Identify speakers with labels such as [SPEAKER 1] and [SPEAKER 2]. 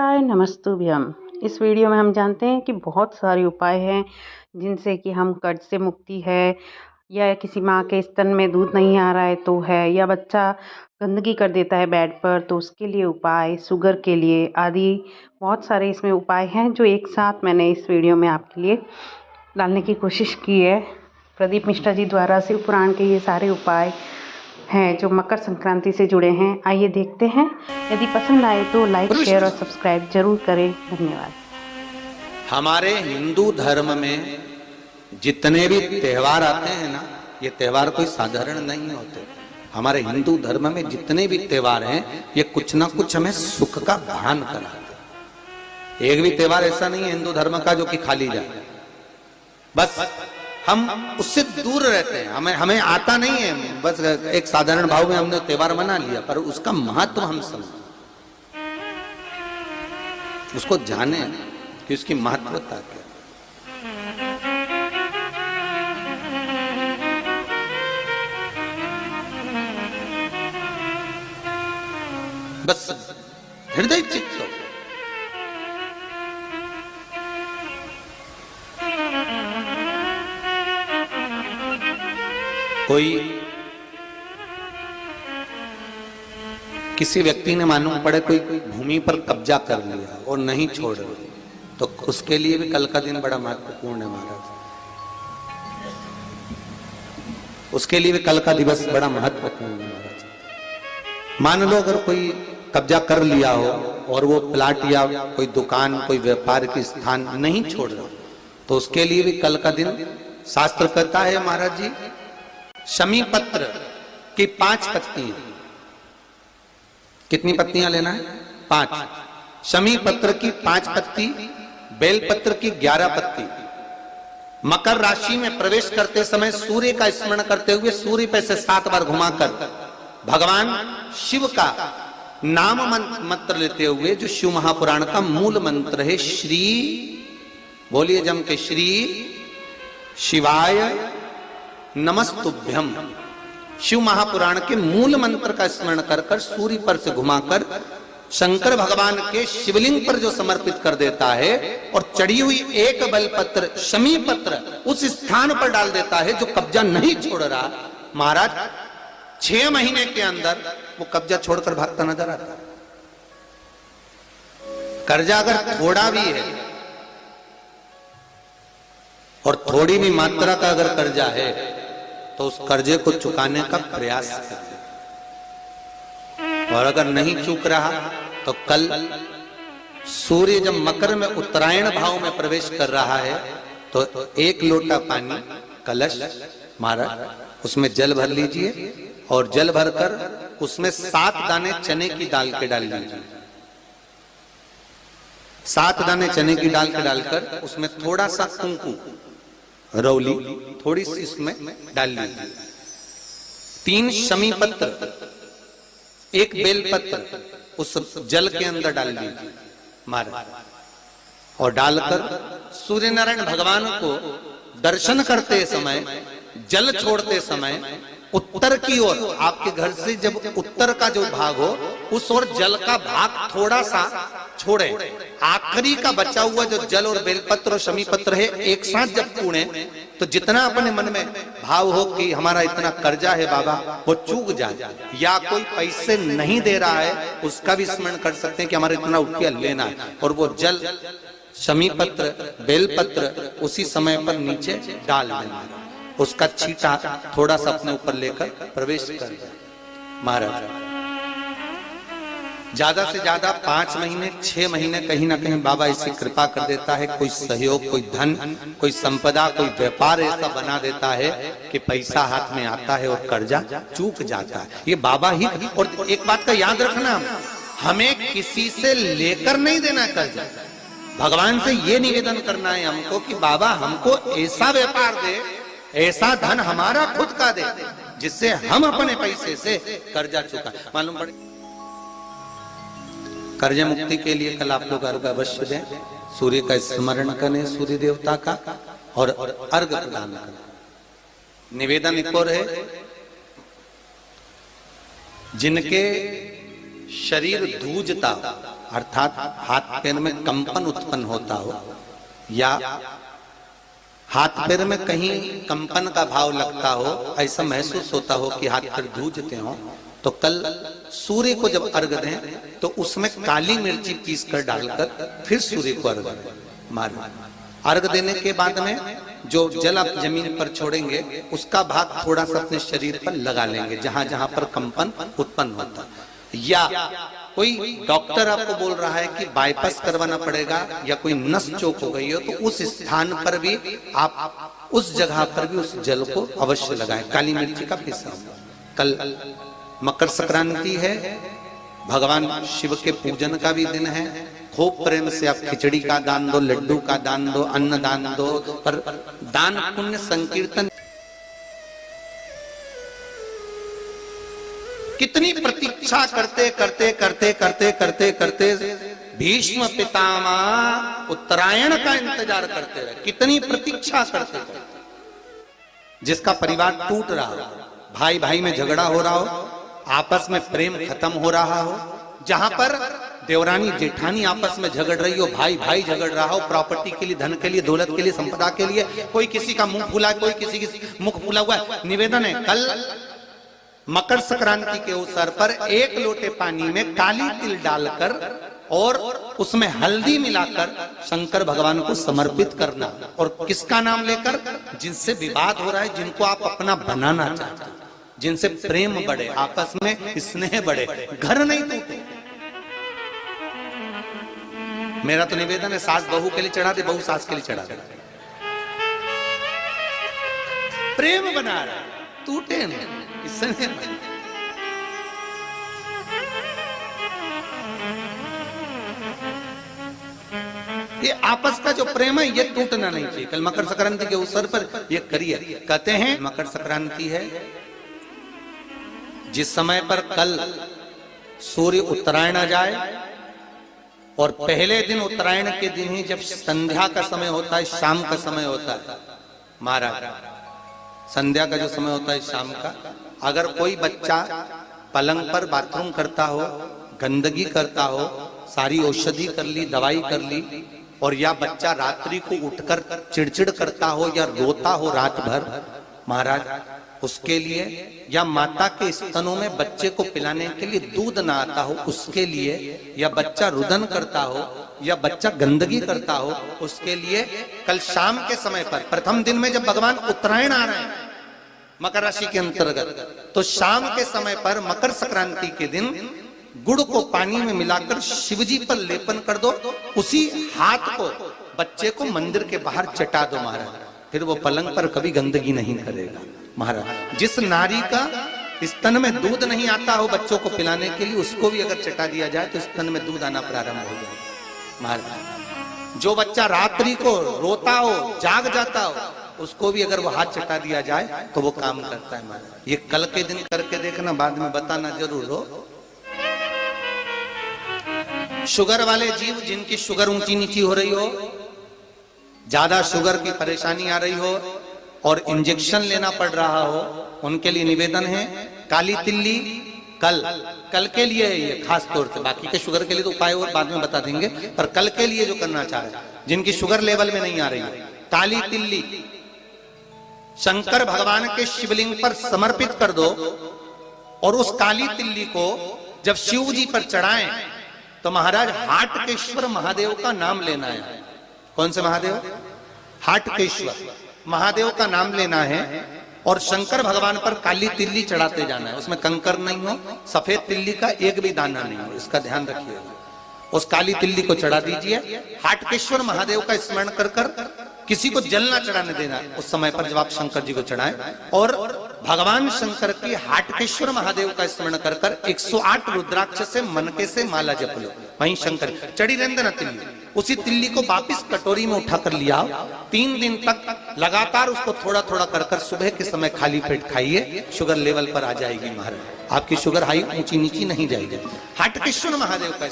[SPEAKER 1] हाय नमस्तुभ्यम। इस वीडियो में हम जानते हैं कि बहुत सारे उपाय हैं जिनसे कि हम कर्ज से मुक्ति है, या किसी माँ के स्तन में दूध नहीं आ रहा है तो है, या बच्चा गंदगी कर देता है बेड पर तो उसके लिए उपाय, शुगर के लिए आदि बहुत सारे इसमें उपाय हैं जो एक साथ मैंने इस वीडियो में आपके लिए डालने की कोशिश की है। प्रदीप मिश्रा जी द्वारा शिव पुराण के ये सारे उपाय हैं जो मकर संक्रांति से जुड़े हैं। आइए देखते हैं। यदि पसंद आए तो लाइक, शेयर और सब्सक्राइब जरूर करें। धन्यवाद।
[SPEAKER 2] हमारे हिंदू धर्म में जितने भी त्योहार आते हैं ना, ये त्योहार कोई साधारण नहीं होते। हमारे हिंदू धर्म में जितने भी त्योहार हैं ये कुछ ना कुछ हमें सुख का भान कराते। एक भी त्योहार ऐसा नहीं है हिंदू धर्म का जो कि खाली जाए, बस हम उससे दूर रहते हैं। हमें आता नहीं है, बस एक साधारण भाव में हमने त्योहार मना लिया, पर उसका महत्व हम समझें, उसको जाने कि उसकी महत्वता क्या। बस हृदय चित्त कोई किसी व्यक्ति ने मालूम पड़े कोई भूमि पर कब्जा कर लिया और नहीं छोड़ रहे, तो उसके लिए भी कल का दिन बड़ा महत्वपूर्ण है महाराज। उसके लिए भी कल का दिवस बड़ा महत्वपूर्ण है महाराज। मान लो अगर कोई कब्जा कर लिया हो और वो प्लाट या कोई दुकान, कोई व्यापार की स्थान नहीं छोड़ रहा, तो उसके लिए भी कल का दिन शास्त्र कहता है महाराज जी, शमी पत्र की 5 पत्तियां। कितनी पत्तियां लेना है? 5। शमी पत्र की 5 पत्ती, बेल पत्र की 11 पत्ती। मकर राशि में प्रवेश करते समय सूर्य का स्मरण करते हुए सूर्य पे से 7 बार घुमाकर भगवान शिव का नाम मंत्र लेते हुए, जो शिव महापुराण का मूल मंत्र है, श्री बोलिए जम के, श्री शिवाय नमस्तुभ्यम, शिव महापुराण के मूल मंत्र का स्मरण कर कर सूर्य पर से घुमाकर शंकर भगवान के शिवलिंग पर जो समर्पित कर देता है और चढ़ी हुई एक बेलपत्र शमी पत्र उस स्थान पर डाल देता है जो कब्जा नहीं छोड़ रहा, महाराज 6 महीने के अंदर वो कब्जा छोड़कर भागता नजर आता। कर्जा अगर थोड़ा भी है और थोड़ी भी मात्रा का अगर कर्जा है तो उस कर्जे को चुकाने का प्रयास करें, और अगर नहीं चूक रहा तो कल सूर्य जब मकर में उत्तरायण भाव में प्रवेश कर रहा है तो 1 लोटा पानी कलश महाराज उसमें जल भर लीजिए और जल भरकर उसमें 7 दाने चने की दाल के डाल लीजिए। 7 दाने चने की दाल के डालकर उसमें थोड़ा सा कुंकू रौली थोड़ी सी इसमें डाल लीजिए। 3 शमी पत्र, 1 बेल पत्र उस जल के अंदर डाल लीजिए महाराज, और डालकर सूर्य नारायण भगवान को दर्शन करते समय, जल छोड़ते समय उत्तर की ओर, आपके घर से जब उत्तर का जो भाग हो उस ओर जल का भाग थोड़ा सा छोड़े। आखिरी का बचा हुआ जो जल और बेलपत्र और शमी पत्र है एक साथ जब पूणे तो जितना अपने मन में भाव हो कि हमारा इतना कर्जा है बाबा, वो चूक जाए, या कोई पैसे नहीं दे रहा है उसका भी स्मरण कर सकते हैं कि हमारा इतना रुपया लेना है, और वो जल शमी पत्र बेलपत्र उसी समय पर नीचे डाल देना, उसका छींटा थोड़ा सा अपने ऊपर लेकर प्रवेश कर महाराज। ज्यादा से ज्यादा 5 महीने 6 महीने कहीं ना कहीं बाबा इससे कृपा कर देता है, कोई सहयोग, कोई धन, कोई संपदा, कोई व्यापार ऐसा बना देता है कि पैसा हाथ में आता है और कर्जा चूक जाता है। ये बाबा ही। और एक बात का याद रखना, हमें किसी से लेकर नहीं देना कर्जा, भगवान से ये निवेदन करना है हमको कि बाबा हमको ऐसा व्यापार दे, ऐसा धन हमारा खुद का दे जिससे हम अपने पैसे से कर्जा चुका। मालूम पड़े कर्ज मुक्ति के लिए कल आप लोग अर्घ अवश्य दें, सूर्य का स्मरण करें, सूर्य देवता का, और अर्घ प्रदान करें। निवेदन एक और है, जिनके शरीर धूजता, अर्थात हाथ पैर में कंपन उत्पन्न होता हो या हाथ पैर में कहीं कंपन का भाव लगता हो, ऐसा महसूस होता हो कि हाथ पैर धूजते हो, तो कल सूर्य को जब अर्घ दें तो उसमें काली मिर्ची पीस कर डालकर फिर सूर्य को अर्घ मारें। अर्घ देने के बाद में जो जल आप जमीन पर छोड़ेंगे उसका भाग थोड़ा सा अपने शरीर पर लगा लेंगे जहां जहां पर कंपन उत्पन्न होता। या कोई डॉक्टर आपको बोल रहा है कि बाईपास करवाना पड़ेगा या कोई नस चौक हो गई हो, तो उस स्थान पर भी आप उस जगह पर भी उस जल को अवश्य लगाएं, काली मिर्ची का पिसा। कल मकर संक्रांति है, भगवान शिव के पूजन का भी दिन है। खूब प्रेम से आप खिचड़ी का दान दो, लड्डू का दान दो, अन्न दान दो, पर दान पुण्य संकीर्तन कितनी प्रतीक्षा करते करते करते करते करते करते भीष्म पितामह उत्तरायण का इंतजार करते रहे, कितनी प्रतीक्षा करते करते। जिसका परिवार टूट रहा हो, भाई भाई में झगड़ा हो रहा हो, आपस में प्रेम खत्म हो रहा हो, जहां पर देवरानी जेठानी आपस में झगड़ रही हो, भाई भाई झगड़ रहा हो, प्रॉपर्टी के लिए, धन के लिए, दौलत के लिए, संपदा के लिए, कोई किसी का मुंह फूला, कोई किसी की मुख फूला हुआ है। निवेदन है कल मकर संक्रांति के अवसर पर 1 लोटे पानी में काली तिल डालकर और उसमें हल्दी मिलाकर शंकर भगवान को समर्पित करना। और किसका नाम लेकर? जिनसे विवाद हो रहा है, जिनको आप अपना बनाना चाहते हैं, जिनसे प्रेम बढ़े, आपस में स्नेह बढ़े, घर नहीं टूटे। मेरा तो निवेदन है, सास बहू के लिए चढ़ा दे, बहू सास के लिए चढ़ा दे, प्रेम बना रहा, टूटे नहीं, स्नेह बने। ये आपस का जो प्रेम है ये टूटना नहीं चाहिए। कल मकर संक्रांति के अवसर पर ये करिए। कहते हैं मकर संक्रांति है जिस समय पर कल सूर्य उत्तरायण आ जाए, और पहले दिन उत्तरायण के दिन ही जब संध्या का समय होता है, शाम का समय होता है महाराज, संध्या का जो समय होता है शाम का, अगर कोई बच्चा पलंग पर बाथरूम करता हो, गंदगी करता हो, सारी औषधि कर ली, दवाई कर ली, और या बच्चा रात्रि को उठकर चिड़चिड़ करता हो या रोता हो रात भर महाराज, उसके लिए, या माता के स्तनों में बच्चे को पिलाने के लिए दूध ना आता हो उसके लिए, या बच्चा रुदन करता हो या बच्चा गंदगी करता हो उसके लिए, कल शाम के समय पर प्रथम दिन में जब भगवान उत्तरायण आ रहे हैं मकर राशि के अंतर्गत, तो शाम के समय पर मकर संक्रांति के दिन गुड़ को पानी में मिलाकर शिवजी पर लेपन कर दो, उसी हाथ को बच्चे को मंदिर के बाहर चटा दो महाराज, फिर वो पलंग पर कभी गंदगी नहीं करेगा महाराज। जिस नारी का स्तन में दूध नहीं आता हो बच्चों को पिलाने के लिए, उसको भी अगर चटा दिया जाए तो स्तन में दूध आना प्रारंभ हो जाए महाराज। जो बच्चा रात्रि को रोता हो, जाग जाता हो, उसको भी अगर वो हाथ चटा दिया जाए तो वो काम करता है महाराज। ये कल के दिन करके देखना, बाद में बताना जरूर हो। शुगर वाले जीव जिनकी शुगर ऊंची नीची हो रही हो, ज्यादा शुगर की परेशानी आ रही हो और इंजेक्शन लेना पड़ रहा हो, उनके लिए निवेदन है काली तिल्ली कल के लिए है ये खास तौर से, बाकी के शुगर के लिए तो उपाय और बाद में बता देंगे, पर कल के लिए जो करना चाह रहे हैं जिनकी शुगर लेवल में नहीं आ रही है, काली तिल्ली शंकर भगवान के शिवलिंग पर समर्पित कर दो, और उस काली तिल्ली को जब शिव जी पर चढ़ाएं तो महाराज हाटकेश्वर महादेव का नाम लेना है। कौन से महादेव? हाटकेश्वर महादेव का नाम लेना है, और शंकर भगवान पर काली तिल्ली चढ़ाते जाना है। उसमें कंकर नहीं हो, सफेद तिल्ली का एक भी दाना नहीं हो, इसका ध्यान रखिएगा। उस काली तिल्ली को चढ़ा दीजिए, हाटकेश्वर महादेव का स्मरण कर कर, किसी को जल ना चढ़ाने देना उस समय पर जब आप शंकर जी को चढ़ाएं, और भगवान शंकर की हाटकेश्वर महादेव का स्मरण कर कर 108 रुद्राक्ष से मनके से माला जप लो, वहीं शंकर चढ़ी रहने ना तिल्ली। उसी तिल्ली को वापिस कटोरी में उठा कर लिया, 3 दिन तक लगातार उसको थोड़ा थोड़ा कर कर सुबह के समय खाली पेट खाइए, शुगर लेवल पर आ जाएगी महाराज, आपकी शुगर हाई ऊंची नीची नहीं जाएगी। हाटकेश्वर महादेव का